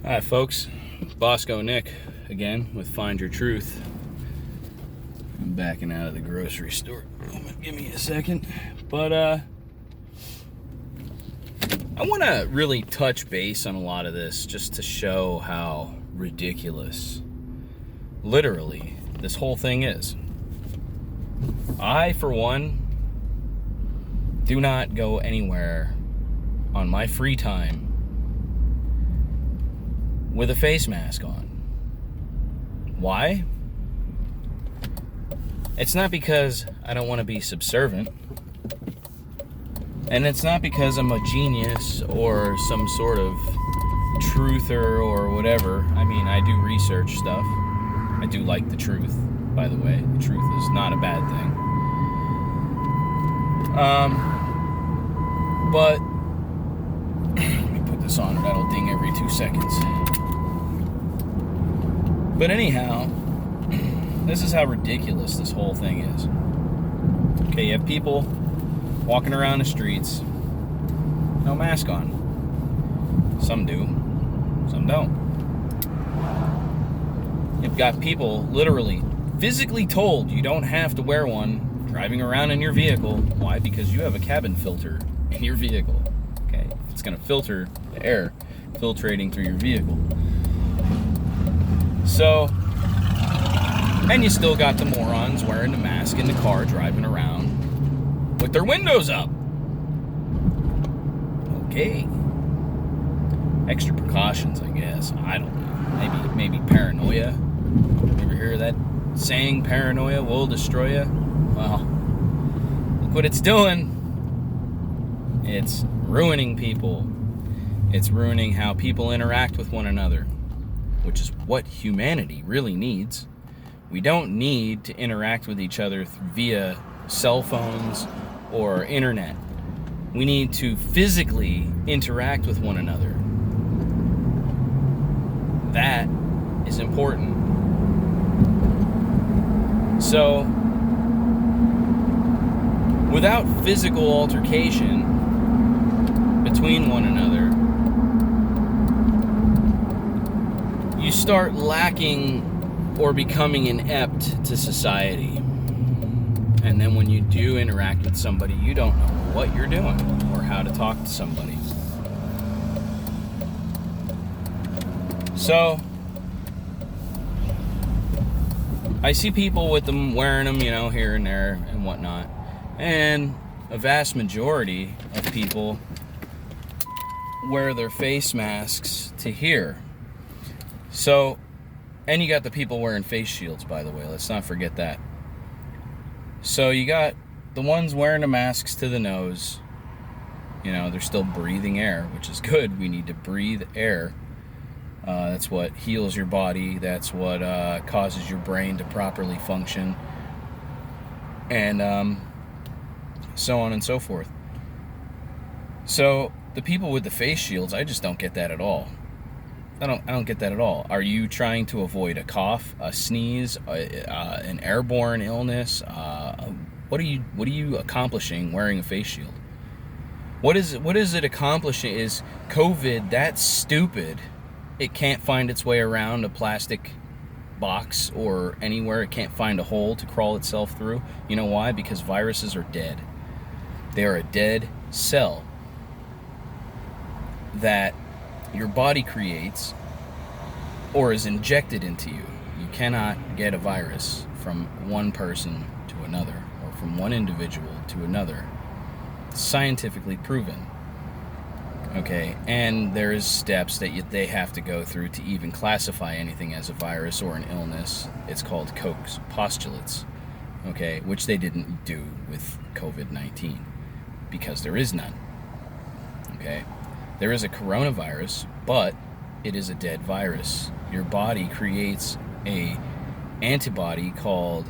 Hi folks, Bosco Nick again with Find Your Truth. I'm backing out of the grocery store. Give me a second. But I want to really touch base on a lot of this just to show how ridiculous, literally, this whole thing is. I, for one, do not go anywhere on my free time with a face mask on. Why? It's not because I don't want to be subservient. And it's not because I'm a genius or some sort of truther or whatever. I mean, I do research stuff. I do like the truth, by the way. The truth is not a bad thing. But let me put this on, or that'll ding every 2 seconds. But anyhow, this is how ridiculous this whole thing is. Okay, you have people walking around the streets, no mask on. Some do, some don't. You've got people literally, physically told you don't have to wear one driving around in your vehicle. Why? Because you have a cabin filter in your vehicle. Okay, it's going to filter the air filtrating through your vehicle. So, and you still got the morons wearing the mask in the car driving around with their windows up. Okay. Extra precautions, I guess. I don't know. Maybe paranoia. You ever hear that saying, paranoia will destroy you? Well, look what it's doing. It's ruining people. It's ruining how people interact with one another, which is what humanity really needs. We don't need to interact with each other via cell phones or internet. We need to physically interact with one another. That is important. So, without physical altercation between one another, you start lacking or becoming inept to society. And then when you do interact with somebody, you don't know what you're doing or how to talk to somebody. So, I see people with them wearing them, here and there and whatnot. And a vast majority of people wear their face masks to here. So, and you got the people wearing face shields, by the way. Let's not forget that. So you got the ones wearing the masks to the nose. They're still breathing air, which is good. We need to breathe air. That's what heals your body. That's what causes your brain to properly function. And so on and so forth. So the people with the face shields, I just don't get that at all. I don't get that at all. Are you trying to avoid a cough, a sneeze, an airborne illness? What are you accomplishing wearing a face shield? What is it accomplishing? Is COVID that stupid? It can't find its way around a plastic box or anywhere. It can't find a hole to crawl itself through. You know why? Because viruses are dead. They are a dead cell that your body creates or is injected into you. You cannot get a virus from one person to another or from one individual to another. It's scientifically proven. Okay, and there's steps that they have to go through to even classify anything as a virus or an illness. It's called Koch's postulates, okay, which they didn't do with COVID-19 because there is none, okay? There is a coronavirus, but it is a dead virus. Your body creates a antibody called,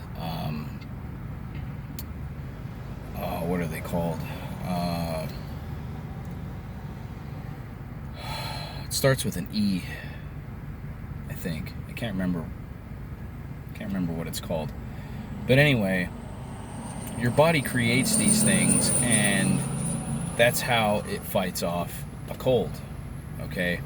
what are they called? It starts with an E, I think. I can't remember what it's called. But anyway, your body creates these things, and that's how it fights off a cold, okay?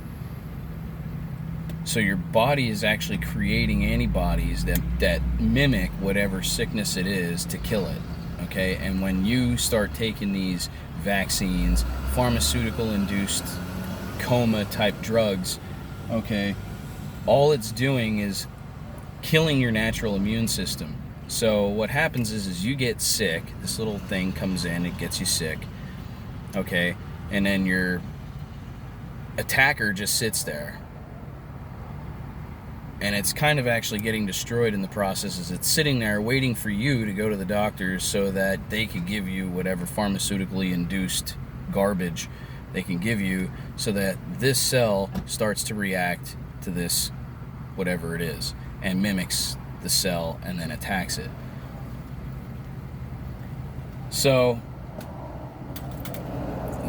So your body is actually creating antibodies that mimic whatever sickness it is to kill it. Okay? And when you start taking these vaccines, pharmaceutical-induced coma-type drugs, okay, all it's doing is killing your natural immune system. So what happens is you get sick. This little thing comes in, it gets you sick. Okay? And then your attacker just sits there. And it's kind of actually getting destroyed in the process as it's sitting there waiting for you to go to the doctors so that they could give you whatever pharmaceutically induced garbage they can give you, so that this cell starts to react to this whatever it is and mimics the cell and then attacks it. So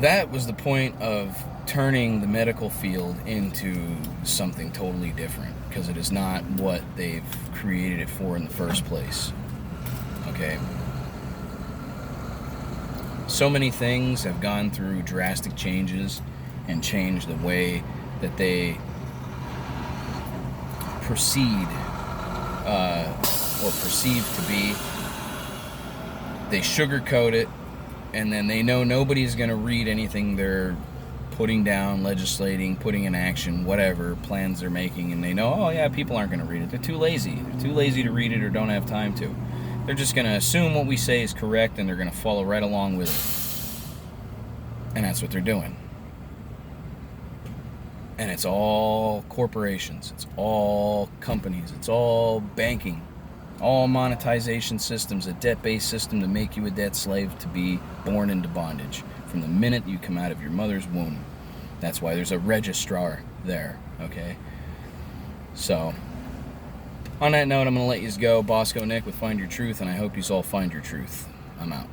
that was the point of turning the medical field into something totally different, because it is not what they've created it for in the first place. Okay? So many things have gone through drastic changes and changed the way that they proceed or perceive to be. They sugarcoat it, and then they know nobody's going to read anything they're putting down, legislating, putting in action, whatever plans they're making, and they know, oh yeah, people aren't going to read it. They're too lazy. They're too lazy to read it or don't have time to. They're just going to assume what we say is correct, and they're going to follow right along with it. And that's what they're doing. And it's all corporations. It's all companies. It's all banking. All monetization systems, a debt-based system to make you a debt slave, to be born into bondage from the minute you come out of your mother's womb. That's why there's a registrar there, okay? So, on that note, I'm going to let you go. Bosco Nick with Find Your Truth, and I hope you all find your truth. I'm out.